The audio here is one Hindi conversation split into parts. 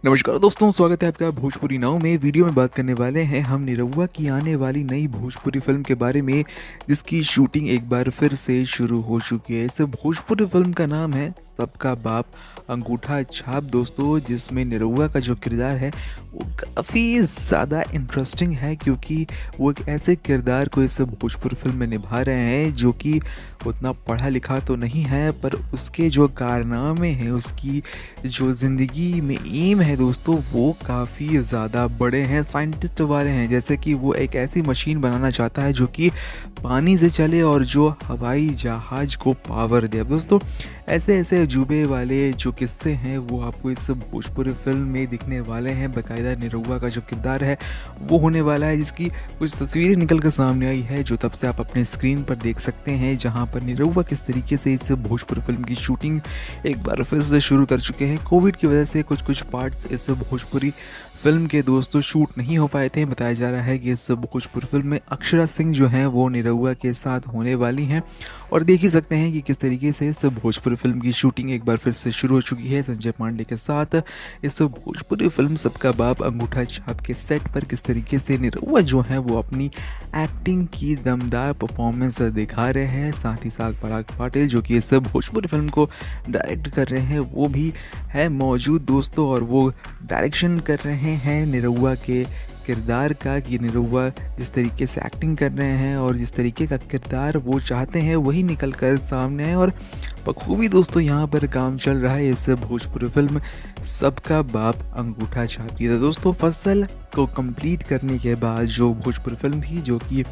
नमस्कार दोस्तों, स्वागत है आपका भोजपुरी नाव में। वीडियो में बात करने वाले हैं हम निरहुआ की आने वाली नई भोजपुरी फिल्म के बारे में, जिसकी शूटिंग एक बार फिर से शुरू हो चुकी है। इस भोजपुरी फिल्म का नाम है सबका बाप अंगूठा छाप दोस्तों, जिसमें निरहुआ का जो किरदार है वो काफ़ी ज़्यादा इंटरेस्टिंग है, क्योंकि वो एक ऐसे किरदार को इस भोजपुरी फिल्म में निभा रहे हैं जो कि उतना पढ़ा लिखा तो नहीं है, पर उसके जो कारनामे हैं, उसकी जो ज़िंदगी में एम है दोस्तों, वो काफ़ी ज़्यादा बड़े हैं, साइंटिस्ट वाले हैं। जैसे कि वो एक ऐसी मशीन बनाना चाहता है जो कि पानी से चले और जो हवाई जहाज़ को पावर दे। अब दोस्तों, ऐसे ऐसे अजूबे वाले जो किस्से हैं वो आपको इस भोजपुरी फिल्म में दिखने वाले हैं। बाकायदा निरहुआ का जो किरदार है वो होने वाला है, जिसकी कुछ तस्वीरें निकल कर सामने आई है जो तब से आप अपने स्क्रीन पर देख सकते हैं, जहां पर निरहुआ किस तरीके से इस भोजपुरी फिल्म की शूटिंग एक बार फिर से शुरू कर चुके हैं। कोविड की वजह से कुछ कुछ पार्ट्स इस भोजपुरी फिल्म के दोस्तों शूट नहीं हो पाए थे। बताया जा रहा है कि इस भोजपुरी फिल्म में अक्षरा सिंह जो हैं वो निरहुआ के साथ होने वाली हैं, और देख ही सकते हैं कि किस तरीके से इस भोजपुरी फिल्म की शूटिंग एक बार फिर से शुरू हो चुकी है। संजय पांडे के साथ इस भोजपुरी फिल्म सबका बाप अंगूठा छाप के सेट पर किस तरीके से निरहुआ जो है वो अपनी एक्टिंग की दमदार परफॉर्मेंस दिखा रहे हैं। साथ ही साथ पराग पाटिल जो कि इस भोजपुरी फिल्म को डायरेक्ट कर रहे हैं वो भी है मौजूद दोस्तों, और वो डायरेक्शन कर रहे हैं निरहुआ के किरदार का, कि निरहुआ जिस तरीके से एक्टिंग कर रहे हैं और जिस तरीके का किरदार वो चाहते हैं वही निकल कर सामने है। और बखूबी दोस्तों यहाँ पर काम चल रहा है इस भोजपुरी फिल्म सबका बाप अंगूठा छाप की। तो दोस्तों, फसल को कंप्लीट करने के बाद जो भोजपुरी फिल्म थी जो कि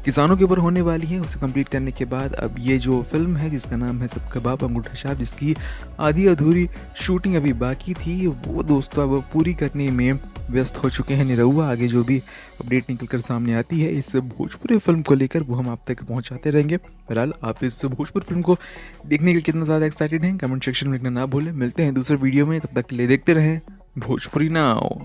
किसानों के ऊपर होने वाली है, उसे कंप्लीट करने के बाद अब ये जो फिल्म है जिसका नाम है सबका बाप अंगूठा छाप, जिसकी आधी अधूरी शूटिंग अभी बाकी थी, वो दोस्तों अब पूरी करने में व्यस्त हो चुके हैं निरहुआ। आगे जो भी अपडेट निकल कर सामने आती है इस भोजपुरी फिल्म को लेकर वो हम आप तक पहुंचाते रहेंगे। फिलहाल आप इस भोजपुरी फिल्म को देखने के लिए कितना ज़्यादा एक्साइटेड हैं, कमेंट सेक्शन में लिखना ना भूलें। मिलते हैं दूसरे वीडियो में, तब तक के लिए देखते रहें भोजपुरी नाउ।